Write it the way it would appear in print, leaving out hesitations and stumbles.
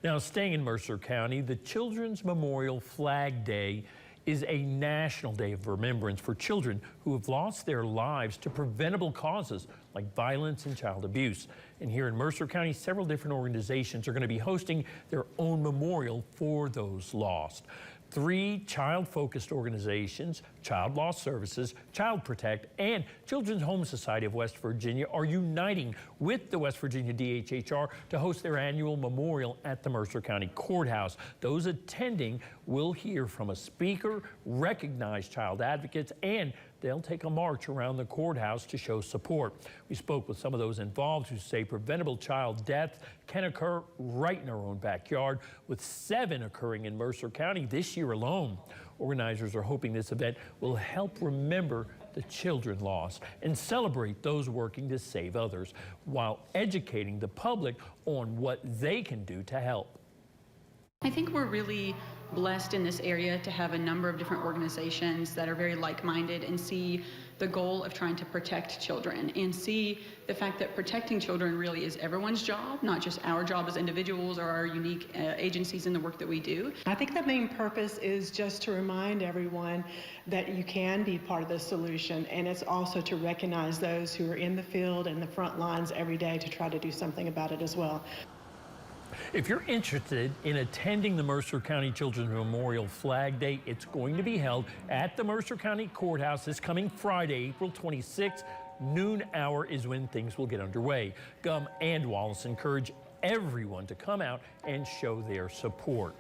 Now, staying in Mercer County, the Children's Memorial Flag Day is a national day of remembrance for children who have lost their lives to preventable causes like violence and child abuse. And here in Mercer County, several different organizations are going to be hosting their own memorial for those lost. 3 child-focused organizations, Child Loss Services, Child Protect, and Children's Home Society of West Virginia are uniting with the West Virginia DHHR to host their annual memorial at the Mercer County Courthouse. Those attending will hear from a speaker, recognize child advocates, and they'll take a march around the courthouse to show support. We spoke with some of those involved who say preventable child death can occur right in our own backyard, with 7 occurring in Mercer County this year alone. Organizers are hoping this event will help remember the children lost and celebrate those working to save others, while educating the public on what they can do to help. I think we're really blessed in this area to have a number of different organizations that are very like-minded and see the goal of trying to protect children and see the fact that protecting children really is everyone's job, not just our job as individuals or our unique agencies in the work that we do. I think the main purpose is just to remind everyone that you can be part of the solution, and it's also to recognize those who are in the field and the front lines every day to try to do something about it as well. If you're interested in attending the Mercer County Children's Memorial Flag Day, it's going to be held at the Mercer County Courthouse this coming Friday, April 26th. Noon hour is when things will get underway. Gum and Wallace encourage everyone to come out and show their support.